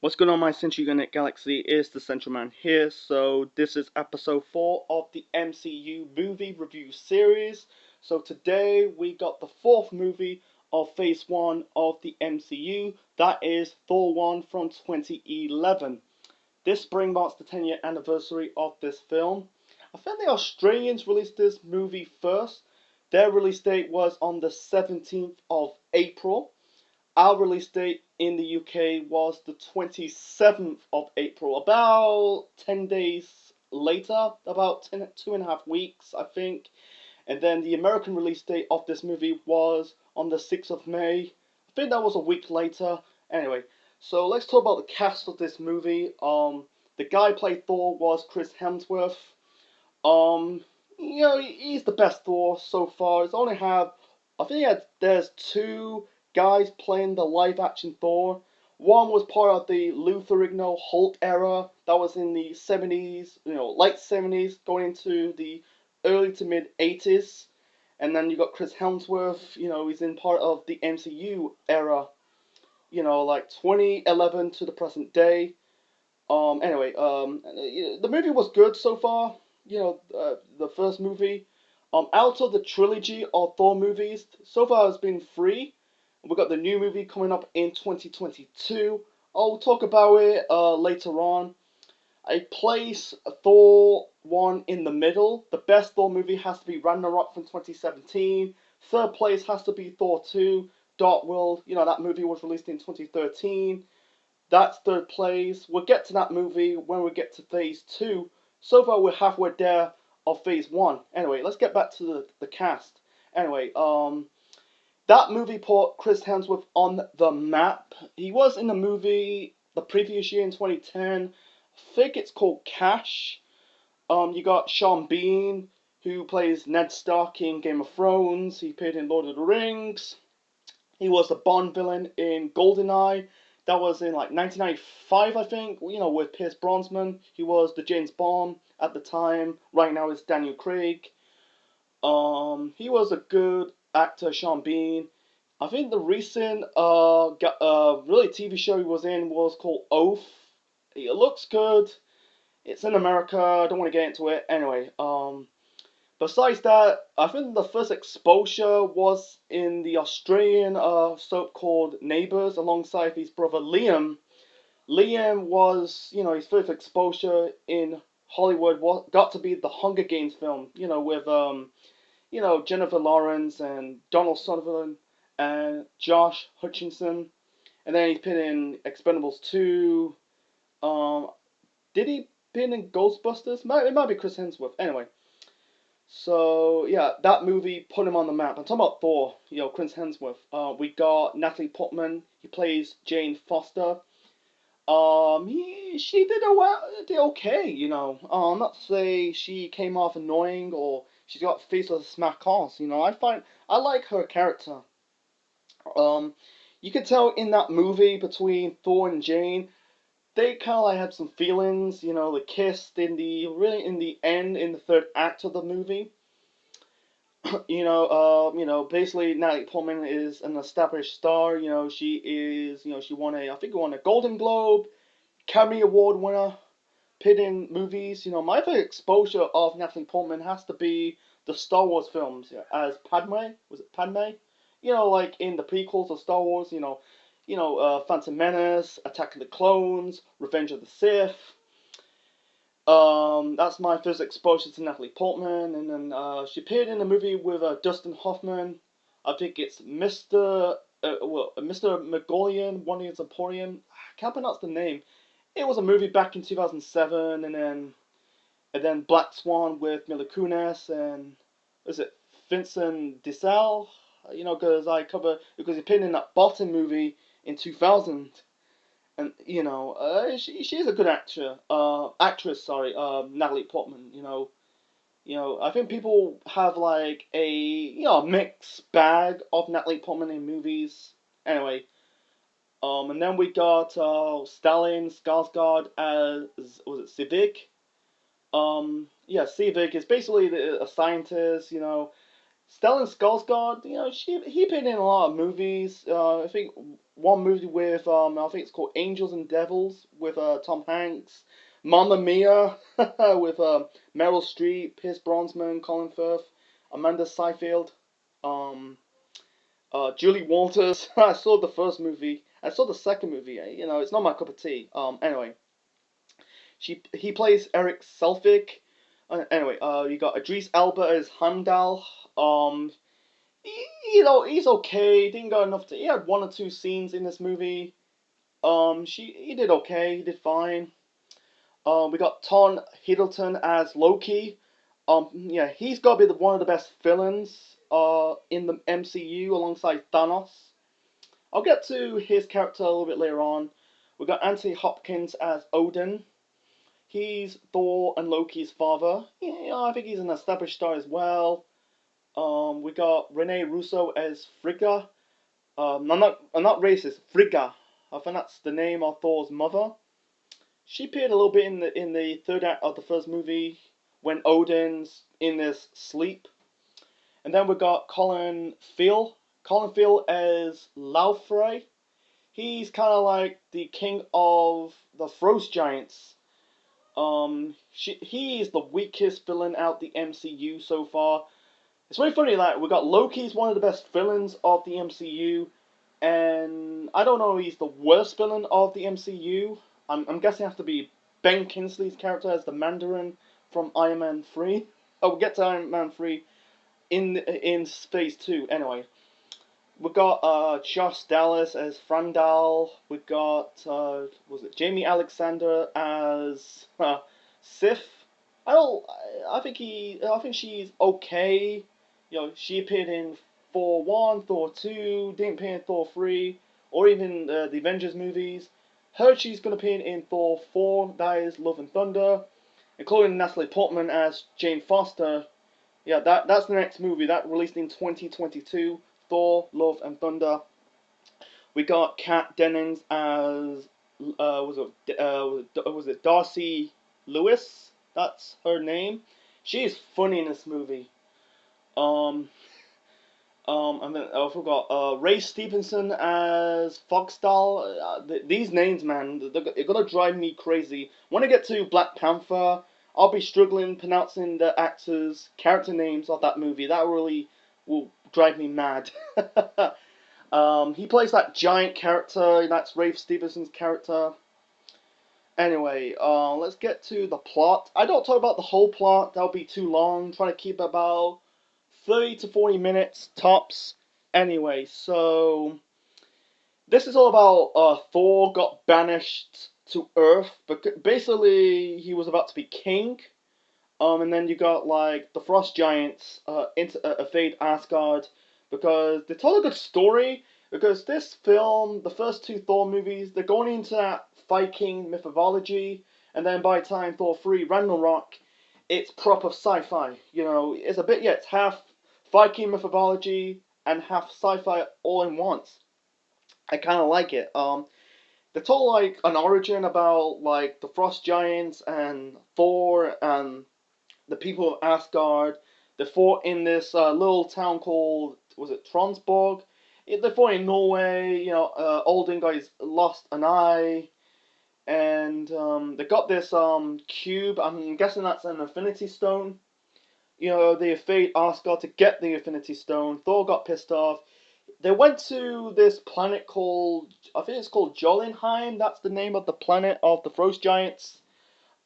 What's going on, my Central Unit Galaxy? Is the Central Man here. So this is episode 4 of the MCU movie review series. So today we got the fourth movie of phase 1 of the MCU. That is Thor 1 from 2011. This spring marks the 10-year anniversary of this film. I think the Australians released this movie first. Their release date was on the 17th of April. Our release date in the UK was the 27th of April, about 10 days later, about 2.5 weeks, I think. And then the American release date of this movie was on the 6th of May. I think that was a week later. Anyway, so let's talk about the cast of this movie. The guy who played Thor was Chris Hemsworth. Um, he's the best Thor so far. It's only have, I think there's two guys playing the live action Thor. One was part of the Lou Ferrigno Hulk era. That was in the 70s, late 70s, going into the early to mid 80s. And then you got Chris Hemsworth, he's in part of the MCU era, like 2011 to the present day. Anyway, the movie was good so far. The first movie. Out of the trilogy of Thor movies, so far has been three. We got the new movie coming up in 2022. I'll talk about it later on. I place Thor 1 in the middle. The best Thor movie has to be Ragnarok from 2017. Third place has to be Thor 2, Dark World. That movie was released in 2013. That's third place. We'll get to that movie when we get to phase 2. So far, we're halfway there of phase 1. Anyway, let's get back to the cast. Anyway, that movie put Chris Hemsworth on the map. He was in the movie the previous year in 2010. I think it's called Cash. You got Sean Bean, who plays Ned Stark in Game of Thrones. He appeared in Lord of the Rings. He was the Bond villain in GoldenEye. That was in like 1995, I think. With Pierce Brosnan. He was the James Bond at the time. Right now it's Daniel Craig. He was a good actor, Sean Bean. I think the recent really TV show he was in was called Oath. It looks good. It's in America. I don't want to get into it. Anyway, besides that, I think the first exposure was in the Australian soap called Neighbours alongside his brother Liam. Liam was, his first exposure in Hollywood got to be the Hunger Games film, with Jennifer Lawrence and Donald Sutherland and Josh Hutcherson. And then he appeared in Expendables 2. Um, did he appear in Ghostbusters? It might be Chris Hemsworth. Anyway, so yeah, that movie put him on the map. I'm talking about Thor, Chris Hemsworth. We got Natalie Portman. He plays Jane Foster. She did okay, not to say she came off annoying or she's got a face of a smack ass. I like her character. Um, you could tell in that movie between Thor and Jane, they kind of like had some feelings. They kissed in the end in the third act of the movie. Basically Natalie Portman is an established star. She is, she won I think won a Golden Globe, Academy Award winner, appeared in movies. My favorite exposure of Natalie Portman has to be the Star Wars films, as Padme. Was it Padme? Like in the prequels of Star Wars. Phantom Menace, Attack of the Clones, Revenge of the Sith. That's my first exposure to Natalie Portman, and then she appeared in a movie with Dustin Hoffman. I think it's Mr. Mongolian, one is Emporium. I can't pronounce the name. It was a movie back in 2007, and then Black Swan with Mila Kunis and is it Vincent Diesel? Because he appeared in that Bottom movie in 2000, and she's a good actress. Sorry, Natalie Portman. I think people have like a mixed bag of Natalie Portman in movies. Anyway, and then we got Stellan Skarsgård as was it Civic? Yeah, Civic is basically a scientist. Stellan Skarsgård, he appeared in a lot of movies. I think one movie with I think it's called Angels and Devils with Tom Hanks, Mamma Mia with Meryl Streep, Pierce Brosnan, Colin Firth, Amanda Seyfried, um, Julie Walters. I saw the first movie. I saw the second movie. It's not my cup of tea. Anyway, he plays Eric Selvig. Anyway, you got Idris Elba as Heimdall. Um, he's okay. Didn't got enough to. He had one or two scenes in this movie. He did okay. He did fine. We got Tom Hiddleston as Loki. Yeah, he's got to be one of the best villains. In the MCU alongside Thanos. I'll get to his character a little bit later on. We got Anthony Hopkins as Odin. He's Thor and Loki's father. I think he's an established star as well. We got Rene Russo as Frigga. I'm not racist. Frigga. I think that's the name of Thor's mother. She appeared a little bit in the third act of the first movie when Odin's in this sleep. And then we got Colin Phil. Colin Phil as Laufrey. He's kind of like the king of the Frost Giants. He is the weakest villain out the MCU so far. It's very funny that we got Loki's one of the best villains of the MCU, and I don't know if he's the worst villain of the MCU. I'm guessing it has to be Ben Kingsley's character as the Mandarin from Iron Man 3. Oh, we'll get to Iron Man 3 in phase 2. Anyway, we got Josh Dallas as Frandal. We got was it Jamie Alexander as Sif. I don't. I think she's okay. She appeared in Thor 1, Thor 2, didn't appear in Thor 3, or even the Avengers movies. She's gonna appear in Thor 4, that is Love and Thunder, including Natalie Portman as Jane Foster. Yeah, that's the next movie that released in 2022. Thor, Love and Thunder. We got Kat Dennings as was it Darcy Lewis? That's her name. She is funny in this movie. Um, and then I forgot Ray Stevenson as Foxdal. These names, man, they're gonna drive me crazy. When I get to Black Panther, I'll be struggling pronouncing the actors' character names of that movie. That really will drive me mad. He plays that giant character. That's Rafe Stevenson's character. Anyway, let's get to the plot. I don't talk about the whole plot. That'll be too long. I'm trying to keep about 30 to 40 minutes tops. Anyway, so this is all about Thor got banished to Earth. But basically, he was about to be king. And then you got like the Frost Giants invade Asgard because they told a good story. Because this film, the first two Thor movies, they're going into that Viking mythology, and then by the time Thor 3 Ragnarok, it's proper sci-fi. It's a bit, yeah, it's half Viking mythology and half sci-fi all in once. I kind of like it. They told like an origin about like the Frost Giants and Thor and the people of Asgard. They fought in this little town called, was it Tronsborg? They fought in Norway. Odin guys lost an eye, and they got this cube. I'm guessing that's an Infinity Stone. They fate Asgard to get the Infinity Stone. Thor got pissed off. They went to this planet called, I think it's called Jotunheim. That's the name of the planet of the Frost Giants.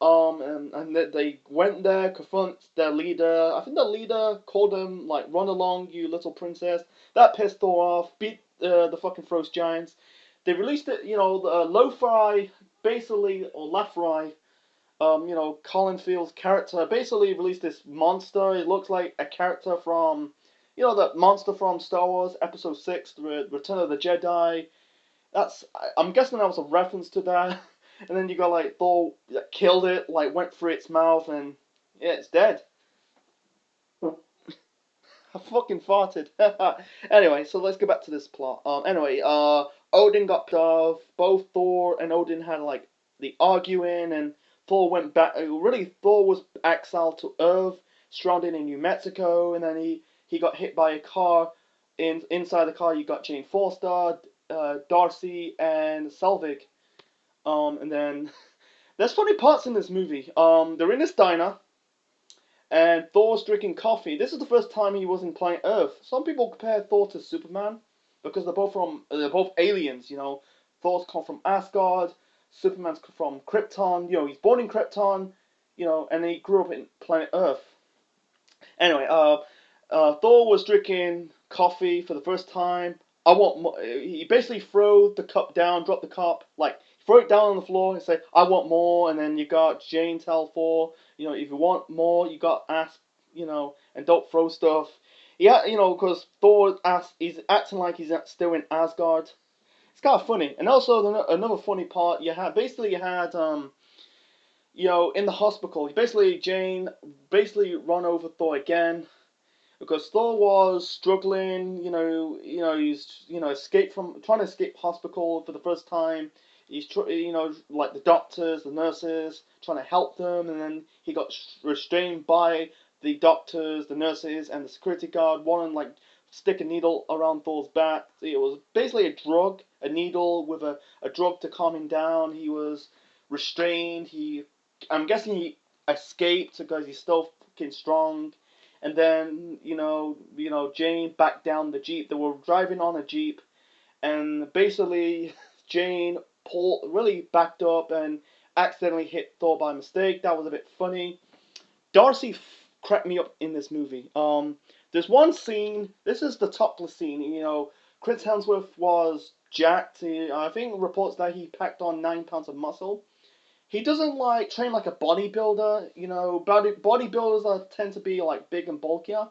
And they went there, confront their leader. I think the leader called them, like, run along, you little princess. That pissed Thor off, beat the fucking Frost Giants. They released it, Lo-Fi, basically, or Lafry, Colin Field's character, basically released this monster. It looks like a character from, that monster from Star Wars Episode 6, The Return of the Jedi. I'm guessing that was a reference to that. And then you got like Thor that killed it, like went through its mouth, and yeah, it's dead. I fucking farted. Anyway, so let's get back to this plot. Anyway, Odin got pissed off. Both Thor and Odin had like the arguing, and Thor went back. Really, Thor was exiled to Earth, stranded in New Mexico, and then he he got hit by a car. Inside the car, you got Jane Foster, Darcy, and Selvig. And then there's funny parts in this movie. They're in this diner, and Thor's drinking coffee. This is the first time he was in planet Earth. Some people compare Thor to Superman because they're both aliens. Thor's come from Asgard, Superman's from Krypton. He's born in Krypton. And he grew up in planet Earth. Anyway, Thor was drinking coffee for the first time. I want more. He basically throw the cup down, drop the cup, like throw it down on the floor and say, "I want more." And then you got Jane tell Thor, if you want more, you got ask, and don't throw stuff. Yeah, because Thor he's acting like he's still in Asgard. It's kind of funny. And also another funny part, you had in the hospital, basically Jane run over Thor again because Thor was struggling. He's escaped from trying to escape hospital for the first time. He's like the doctors, the nurses trying to help them, and then he got restrained by the doctors, the nurses, and the security guard. One like stick a needle around Thor's back. It was basically a needle with a drug to calm him down. He was restrained. I'm guessing he escaped because he's still fucking strong. And then, Jane backed down the Jeep. They were driving on a Jeep. And basically, Jane really backed up and accidentally hit Thor by mistake. That was a bit funny. Darcy cracked me up in this movie. There's one scene. This is the topless scene. Chris Hemsworth was jacked. I think reports that he packed on 9 pounds of muscle. He doesn't train like a bodybuilder. Bodybuilders tend to be like big and bulkier.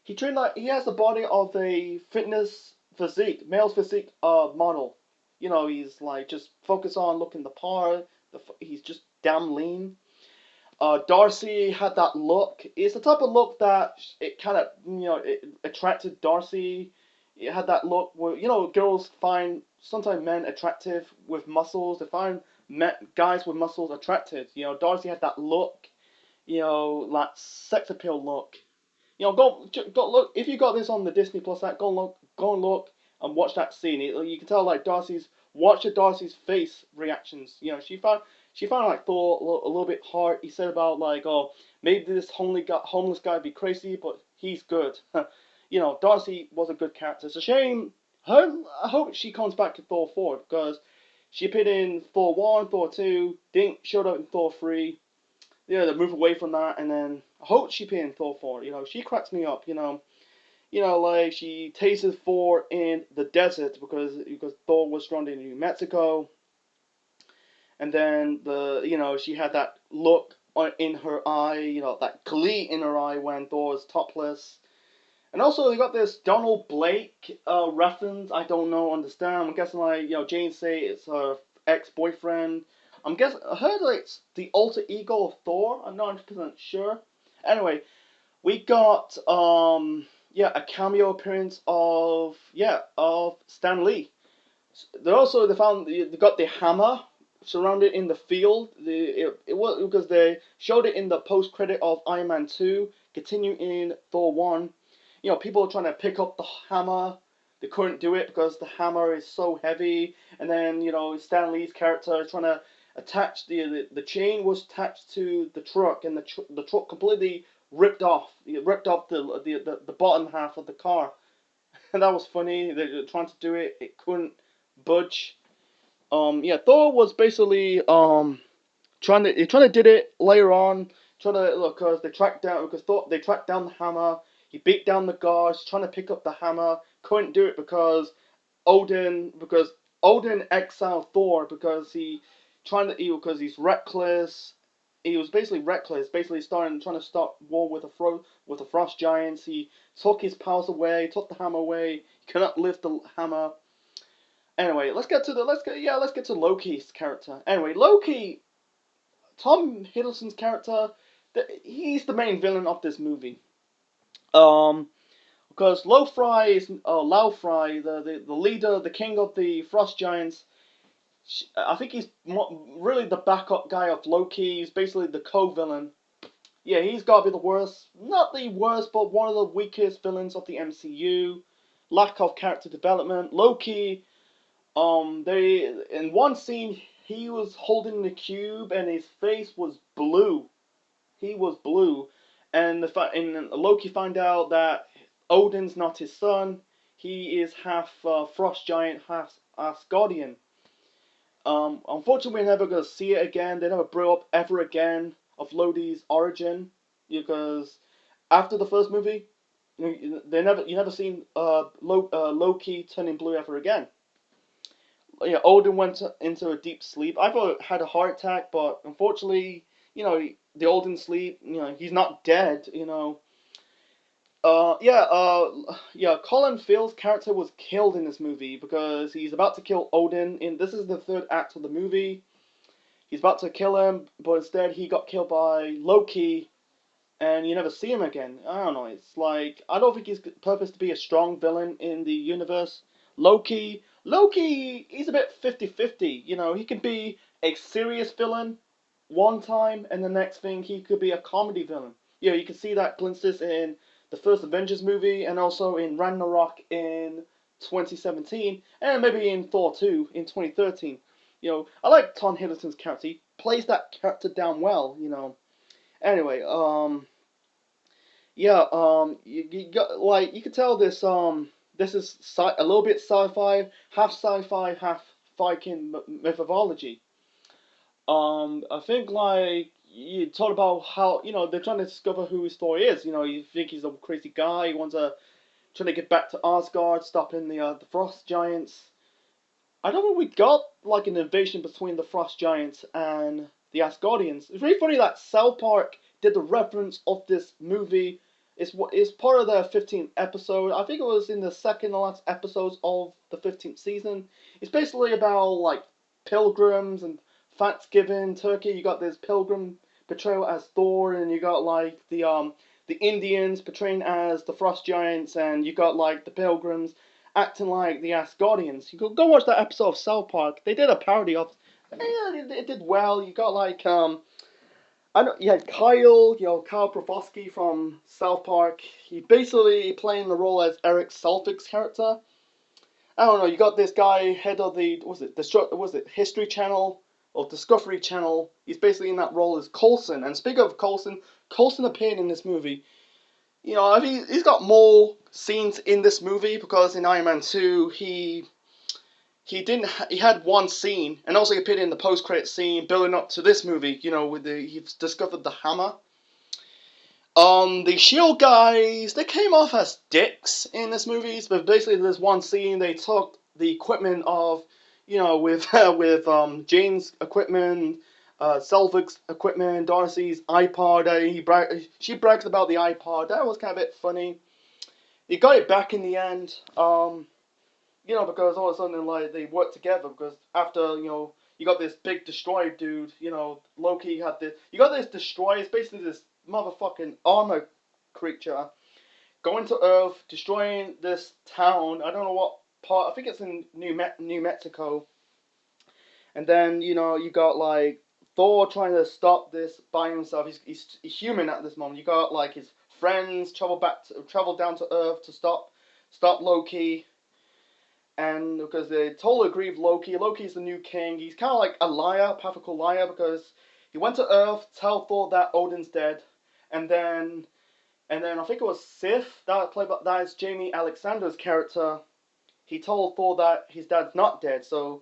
He has the body of a male's physique model. He's like just focus on looking the part. He's just damn lean. Darcy had that look. It's the type of look that it kind of it attracted Darcy. It had that look where girls find sometimes men attractive with muscles. They find guys with muscles attractive. Darcy had that look. That sex appeal look. Go look if you got this on the Disney Plus app. Go and look and watch that scene. You can tell watch Darcy's face reactions. She found like Thor a little bit hard. He said about oh, maybe this homeless guy be crazy, but he's good. Darcy was a good character. It's a shame. I hope she comes back to Thor 4 because she appeared in Thor 1, Thor 2, didn't showed up in Thor 3. They move away from that, and then I hope she appeared in Thor 4. She cracks me up. Like she tases Thor in the desert because Thor was stranded in New Mexico. And then she had that look in her eye, that glee in her eye when Thor was topless. And also, they got this Donald Blake reference. I don't understand. I'm guessing Jane say it's her ex-boyfriend. I heard it's the alter ego of Thor. I'm not 100% sure. Anyway, we got a cameo appearance of Stan Lee. They got the hammer surrounded in the field. It was because they showed it in the post credit of Iron Man 2. Continue in Thor 1. People are trying to pick up the hammer. They couldn't do it because the hammer is so heavy. And then, Stan Lee's character is trying to attach the chain was attached to the truck, and the truck completely ripped off. It ripped off the bottom half of the car. And that was funny. They were trying to do it. It couldn't budge. Thor was basically trying to did it later on. Because they tracked down the hammer. He beat down the guards, trying to pick up the hammer. Couldn't do it because Odin exiled Thor because because he's reckless. He was basically reckless, trying to start war with the frost giants. He took his powers away, took the hammer away. He cannot lift the hammer. Anyway, let's get to Loki's character. Anyway, Loki, Tom Hiddleston's character, he's the main villain of this movie. Because Laufey, the leader, the king of the frost giants, I think he's really the backup guy of Loki. He's basically the co-villain. Yeah, he's got to be the worst. Not the worst, but one of the weakest villains of the MCU. Lack of character development. Loki. They in one scene he was holding the cube and his face was blue. He was blue, and and Loki find out that Odin's not his son. He is half frost giant, half Asgardian. Unfortunately, we're never gonna see it again. They never brought up ever again of Loki's origin because after the first movie, you never seen Loki turning blue ever again. Yeah, Odin went into a deep sleep. I thought it had a heart attack, but unfortunately, the Odin sleep. He's not dead. Yeah. Colin Firth's character was killed in this movie because he's about to kill Odin. In this is the third act of the movie. He's about to kill him, but instead he got killed by Loki, and you never see him again. I don't know. It's like I don't think he's purposed to be a strong villain in the universe. Loki, he's a bit 50-50. He can be a serious villain one time, and the next thing he could be a comedy villain. You can see that glimpses in the first Avengers movie, and also in Ragnarok in 2017, and maybe in Thor 2 in 2013. I like Tom Hiddleston's character. He plays that character down well. Anyway, yeah, you got like you could tell this is a little bit sci-fi, half Viking mythology. I think like you talk about how they're trying to discover who his Thor is. You think he's a crazy guy. He wants to trying to get back to Asgard, stopping the frost giants. I don't know. We got like an invasion between the frost giants and the Asgardians. It's really funny that South Park did the reference of this movie. It's part of their 15th episode. I think it was in the second to last episodes of the 15th season. It's basically about like pilgrims and Thanksgiving, Turkey. You got this pilgrim portrayal as Thor, and you got like the Indians portraying as the frost giants, and you got like the pilgrims acting like the Asgardians. You could go watch that episode of South Park. They did a parody of. Yeah, it did well. You got like I know you had Kyle, Kyle Profosky from South Park. He basically playing the role as Eric Selfik's character. I don't know. You got this guy head of the was it History Channel or Discovery Channel. He's basically in that role as Coulson. And speaking of Coulson, Coulson appeared in this movie. I think he's got more scenes in this movie because in Iron Man 2 he didn't he had one scene, and also he appeared in the post credit scene building up to this movie. With he's discovered the hammer. The Shield guys, they came off as dicks in this movie, but basically there's one scene they took the equipment of, with with Jane's equipment, Selvig's equipment, Darcy's iPod. She brags about the iPod. That was kind of a bit funny. He got it back in the end. Because all of a sudden like they worked together because after you got this big destroyer dude. Loki had this. You got this destroyer. It's basically this motherfucking armor creature going to Earth, destroying this town. I don't know what part. I think it's in New Mexico. And then you got like Thor trying to stop this by himself. He's human at this moment. You got like his friends travel down to Earth to stop Loki. And because they totally agree with Loki. Loki's the new king. He's kind of like a liar, pathological liar, because he went to Earth, tell Thor that Odin's dead, and then I think it was Sif that is Jamie Alexander's character. He told Thor that his dad's not dead. So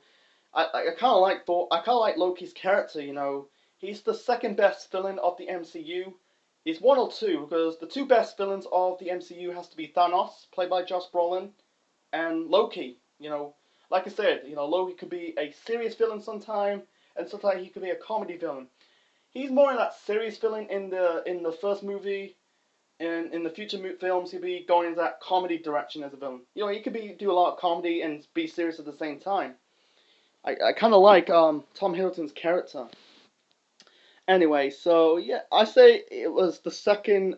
I kind of like Thor. I kind of like Loki's character. He's the second best villain of the MCU. He's one or two because the two best villains of the MCU has to be Thanos, played by Josh Brolin, and Loki. Like I said, Loki could be a serious villain sometime, and sometimes he could be a comedy villain. He's more in that serious villain in the first movie, and in the future films he'll be going into that comedy direction as a villain. He could do a lot of comedy and be serious at the same time. I kind of like Tom Hiddleston's character. Anyway, so yeah, I say it was the second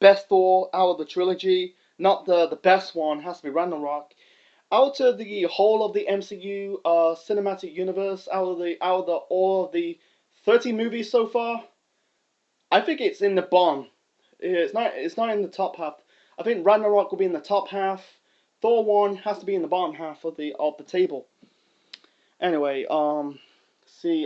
best Thor out of the trilogy. Not the best one, has to be Ragnarok. Out of the whole of the MCU cinematic universe, out of all of the 30 movies so far, I think it's in the bottom. It's not. It's not in the top half. I think Ragnarok will be in the top half. Thor 1 has to be in the bottom half of the table. Anyway, see,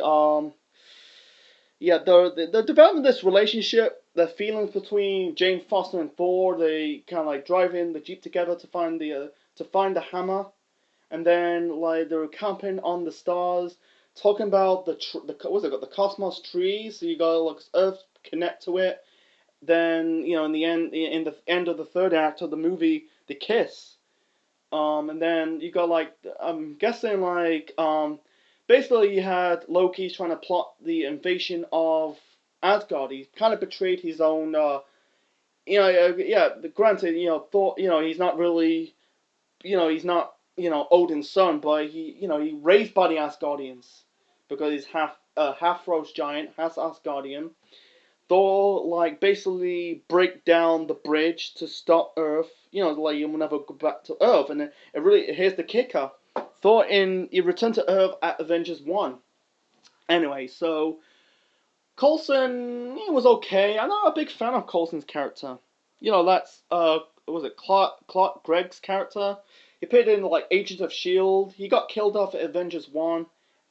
yeah, the development of this relationship, the feelings between Jane Foster and Thor, they kind of like drive in the jeep together to find the hammer, and then like they're camping on the stars, talking about the what's it got, the cosmos tree. So you got like Earth connect to it. Then in the end of the third act of the movie, they kiss. And then you got like I'm guessing like basically you had Loki trying to plot the invasion of Asgard. He kind of betrayed his own yeah. Granted, Thor, he's not really he's not Odin's son, but he raised by the Asgardians because he's half Frost giant, half Asgardian. Thor like basically break down the bridge to stop Earth. Like he will never go back to Earth, and here's the kicker. He returned to Earth at Avengers 1. Anyway, so Coulson he was okay. I'm not a big fan of Coulson's character. That's was it Clark Gregg's character? He appeared in like Agents of Shield. He got killed off at Avengers 1.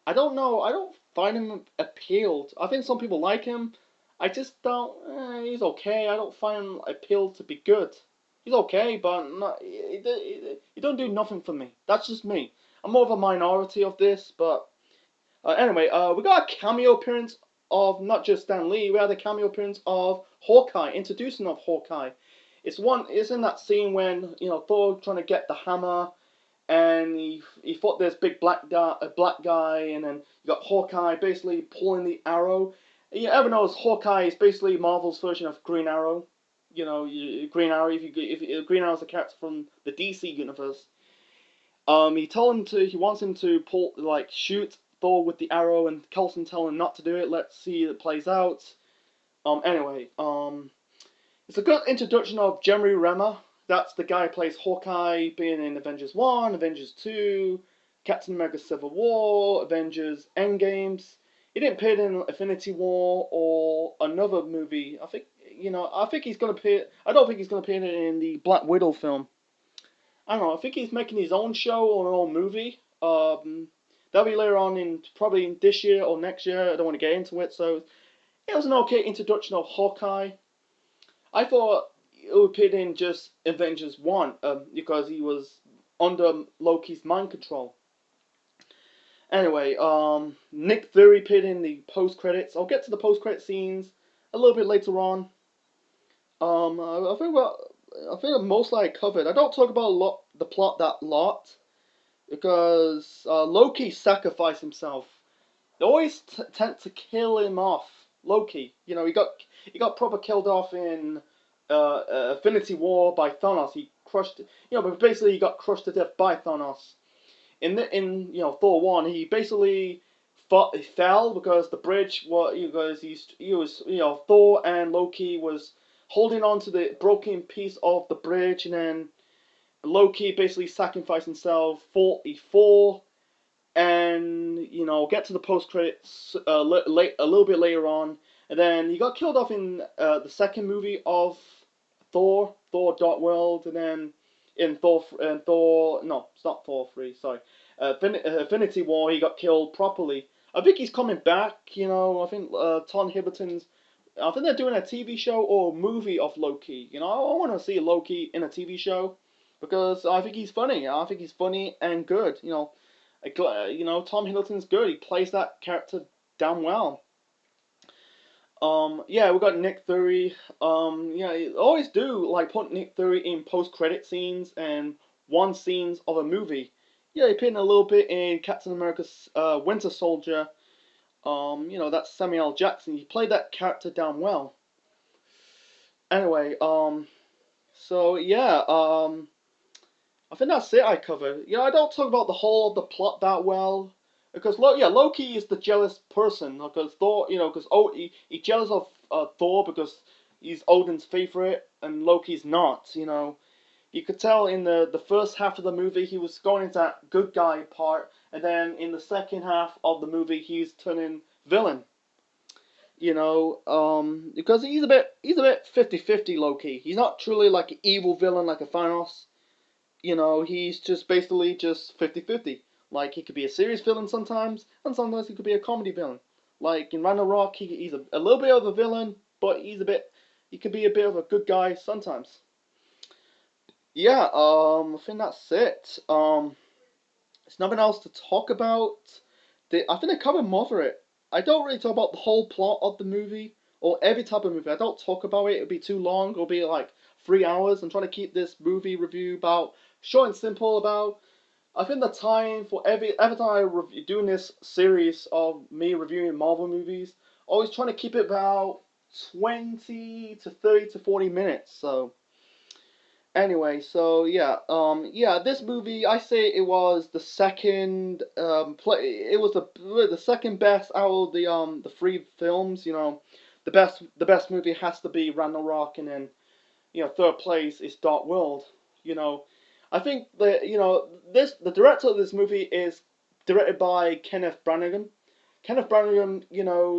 I don't know. I don't find him appealed. I think some people like him. I just don't. He's okay. I don't find him appealed to be good. He's okay, but not, he don't do nothing for me. That's just me. I'm more of a minority of this, but anyway, we got a cameo appearance of not just Stan Lee. We had a cameo appearance of Hawkeye, introducing of Hawkeye. It's in that scene when Thor trying to get the hammer, and he fought this big black guy, and then you got Hawkeye basically pulling the arrow. Everyone knows Hawkeye is basically Marvel's version of Green Arrow. Green Arrow. If Green Arrow is a character from the DC universe, he wants him to shoot Thor with the arrow, and Coulson telling him not to do it. Let's see it plays out. Anyway, it's a good introduction of Jeremy Renner. That's the guy who plays Hawkeye, being in Avengers 1, Avengers 2, Captain America Civil War, Avengers Endgames. He didn't appear in Infinity War or another movie. I think he's gonna appear. I don't think he's gonna appear in the Black Widow film. I don't know. I think he's making his own show or an own movie. That'll be later on probably this year or next year. I don't want to get into it. So it was an okay introduction of Hawkeye. I thought it would appear in just Avengers 1 because he was under Loki's mind control. Anyway, Nick Fury appeared in the post credits. I'll get to the post credit scenes a little bit later on. I think mostly I covered. I don't talk about the plot that lot because Loki sacrificed himself. They always tend to kill him off. Loki, he got proper killed off in Infinity War by Thanos. He crushed, but basically he got crushed to death by Thanos. In Thor 1, he basically he fell because the bridge Thor and Loki was holding on to the broken piece of the bridge, and then Loki basically sacrificed himself, fought Thor, and get to the post credits a little bit later on, and then he got killed off in the second movie of Thor, Dark World, and then in Thor, no, it's not Thor 3, sorry, Infinity War, he got killed properly. I think he's coming back, I think Tom Hiddleston's, I think they're doing a TV show or movie of Loki. I want to see Loki in a TV show because I think he's funny. I think he's funny and good. Tom Hiddleston's good. He plays that character damn well. Yeah, we got Nick Fury. I always do put Nick Fury in post-credit scenes and one scenes of a movie. Yeah, he appeared a little bit in Captain America's Winter Soldier. That's Samuel L. Jackson. He played that character damn well. Anyway, so yeah, I think that's it I covered. I don't talk about the whole of the plot that well. Because Loki is the jealous person. Because Thor, he's jealous of Thor because he's Odin's favorite, and Loki's not. You could tell in the first half of the movie he was going into that good guy part, and then in the second half of the movie he's turning villain. Because he's a bit 50-50 low key. He's not truly like an evil villain like a Thanos. He's just basically just 50-50. Like, he could be a serious villain sometimes, and sometimes he could be a comedy villain. Like, in Ragnarok, he's a little bit of a villain, but he could be a bit of a good guy sometimes. Yeah, I think that's it. There's nothing else to talk about. I think I covered most of it. I don't really talk about the whole plot of the movie, or every type of movie. I don't talk about it. It'll be too long. It'll be like 3 hours. I'm trying to keep this movie review about short and simple. I think the time for every time doing this series of me reviewing Marvel movies, always trying to keep it about 20 to 30 to 40 minutes. So anyway, so yeah, this movie, I say it was the second it was the second best out of the three films. The best movie has to be Ragnarok, and then third place is Dark World. You know, I think the director of this movie is directed by Kenneth Branagh. Kenneth Branagh,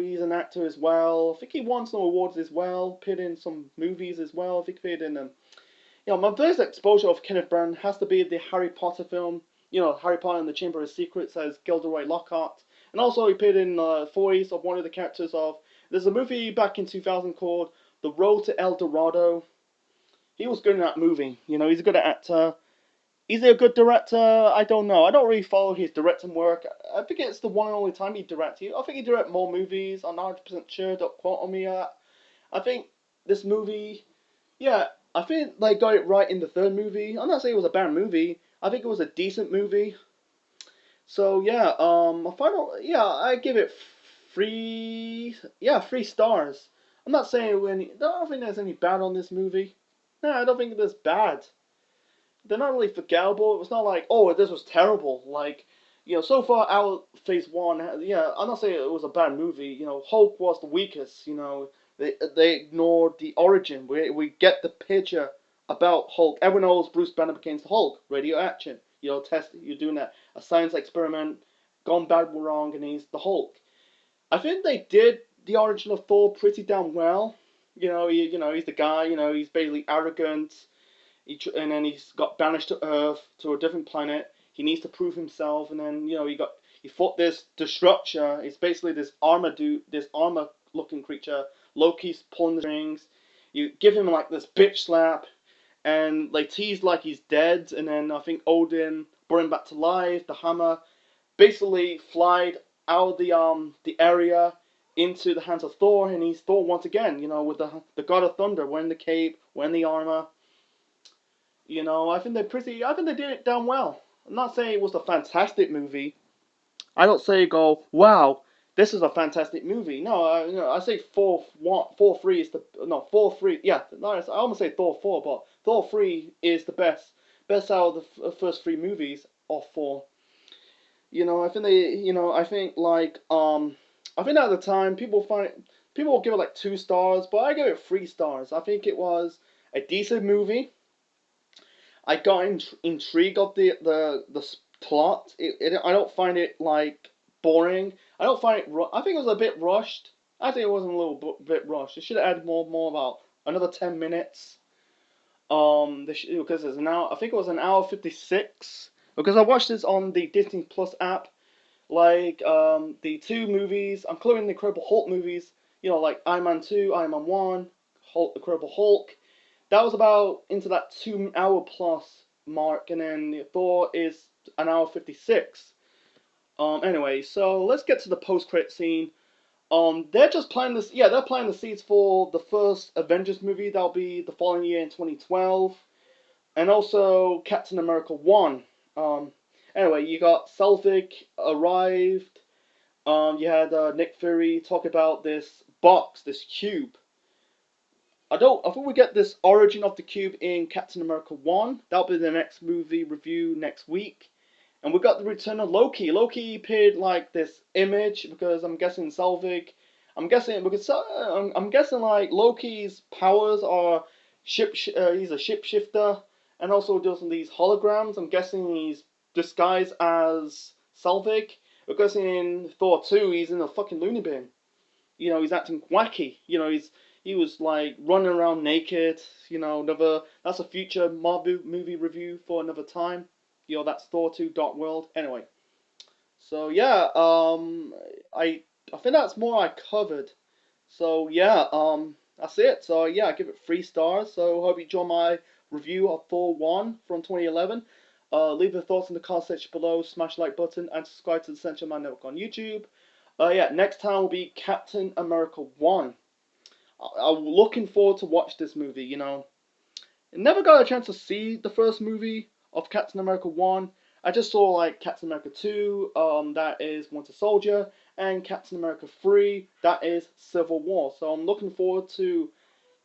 he's an actor as well. I think he won some awards as well. Appeared in some movies as well. I think he appeared in my first exposure of Kenneth Branagh has to be the Harry Potter film. Harry Potter and the Chamber of Secrets as Gilderoy Lockhart, and also he appeared in voice of one of the characters of. There's a movie back in 2000 called The Road to El Dorado. He was good in that movie. He's a good actor. Is he a good director? I don't know. I don't really follow his directing work. I think it's the one and only time he directed. I think he directed more movies. I'm not 100% sure. Don't quote on me yet. I think this movie, yeah, I think they got it right in the third movie. I'm not saying it was a bad movie. I think it was a decent movie. So yeah, I give it three stars. I'm not saying I don't think there's any bad on this movie. No, I don't think there's bad. They're not really forgettable. It's not like, oh, this was terrible. Like, so far out phase one, yeah, I'm not saying it was a bad movie. Hulk was the weakest. They ignored the origin. We get the picture about Hulk. Everyone knows Bruce Banner became the Hulk. Radio action. You're doing a science experiment, gone bad wrong, and he's the Hulk. I think they did the origin of Thor pretty damn well. He's the guy. He's basically arrogant. And then he's got banished to Earth to a different planet. He needs to prove himself, and then he fought this Destructor. It's basically this armor looking creature. Loki's pulling the strings. You give him like this bitch slap, and they tease like he's dead, and then I think Odin brought him back to life. The hammer basically flied out of the area into the hands of Thor, and he's Thor once again. With the god of thunder, wearing the cape, wearing the armor. I think they did it damn well. I'm not saying it was a fantastic movie. I don't say wow, this is a fantastic movie. No, I say Thor 3 is Thor 3. Yeah, no, I almost say Thor 4, but Thor 3 is the best out of the first three movies of Thor. I think I think at the time people will give it like 2 stars, but I give it 3 stars. I think it was a decent movie. I got intrigued of the plot. I don't find it like boring. I don't find it. I think it was a bit rushed. I think it wasn't a little bit rushed. It should have added more about another 10 minutes. Because it's an hour. I think it was an hour 56. Because I watched this on the Disney Plus app. Like the two movies, including the Incredible Hulk movies. Like Iron Man 2, Iron Man 1, Incredible Hulk. That was about into that 2 hour plus mark, and then Thor is an hour 56. Anyway, so let's get to the post-credit scene. They're just planting this. Yeah, they're planting the seeds for the first Avengers movie. That'll be the following year in 2012, and also Captain America 1. Anyway, you got Selvig arrived. You had Nick Fury talk about this box, this cube. I think we get this origin of the cube in Captain America 1. That'll be the next movie review next week. And we got the return of Loki. Loki appeared like this image because I'm guessing Selvig. I'm guessing like Loki's powers are he's a shapeshifter and also does these holograms. I'm guessing he's disguised as Selvig because in Thor 2 he's in a fucking loony bin. he's acting wacky. He was like running around naked. Another that's a future Marvel movie review for another time. That's Thor 2 Dark World. Anyway, so yeah, I think that's more I covered. So yeah, that's it. So yeah, I give it 3 stars. So hope you enjoy my review of Thor 1 from 2011. Leave your thoughts in the comment section below. Smash the like button and subscribe to the Central Man Network on YouTube. Yeah, next time will be Captain America 1. I'm looking forward to watch this movie. I never got a chance to see the first movie of Captain America 1. I just saw like Captain America 2, that is Winter Soldier, and Captain America 3, that is Civil War. So I'm looking forward to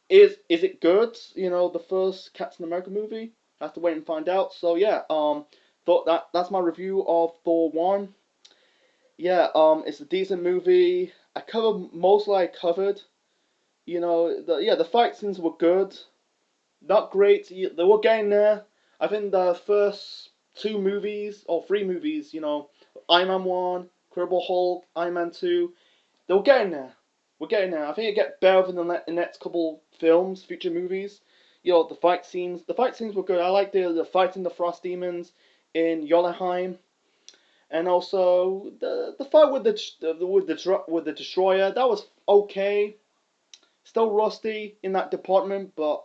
is it good? The first Captain America movie. I have to wait and find out. So yeah, thought that's my review of Thor 1. Yeah, it's a decent movie. I covered mostly I covered. The fight scenes were good. Not great. They were getting there. I think the first 2 movies or 3 movies, Iron Man 1, Incredible Hulk, Iron Man 2, they were getting there. We're getting there. I think it get better than the next couple films, future movies. The fight scenes. The fight scenes were good. I like the fighting the Frost Demons in Jotunheim, and also the fight with the destroyer. That was okay. Still rusty in that department, but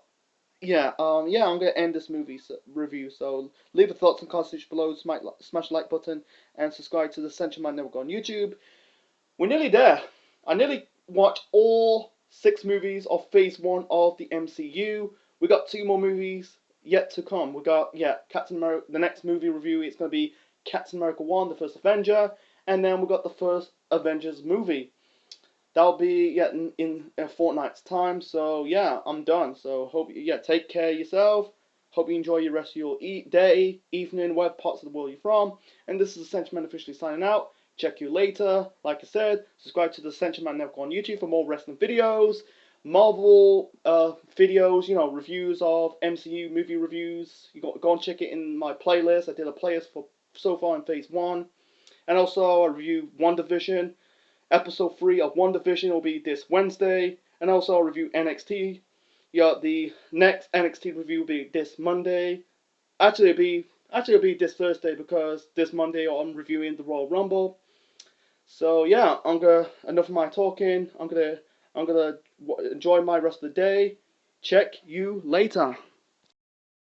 yeah, I'm gonna end this movie review. So leave your thoughts and comments below. Smash the like button and subscribe to the Central Man Network on YouTube. We're nearly there. I nearly watched all 6 movies of Phase 1 of the MCU. We got 2 more movies yet to come. We got Captain America. The next movie review is gonna be Captain America 1, the first Avenger, and then we got the first Avengers movie. That'll be in a fortnight's time. So yeah, I'm done. So hope take care of yourself. Hope you enjoy your rest of your day, evening, whatever parts of the world you're from. And this is the Central Man officially signing out. Check you later. Like I said, subscribe to the Central Man Network on YouTube for more wrestling videos, Marvel videos, reviews of MCU movie reviews. You go and check it in my playlist. I did a playlist for so far in Phase 1. And also I review WandaVision. Episode 3 of WandaVision will be this Wednesday, and also I'll review NXT. The next NXT review will be this Monday. Actually, it'll be this Thursday because this Monday I'm reviewing the Royal Rumble. So yeah, enough of my talking. I'm gonna enjoy my rest of the day. Check you later.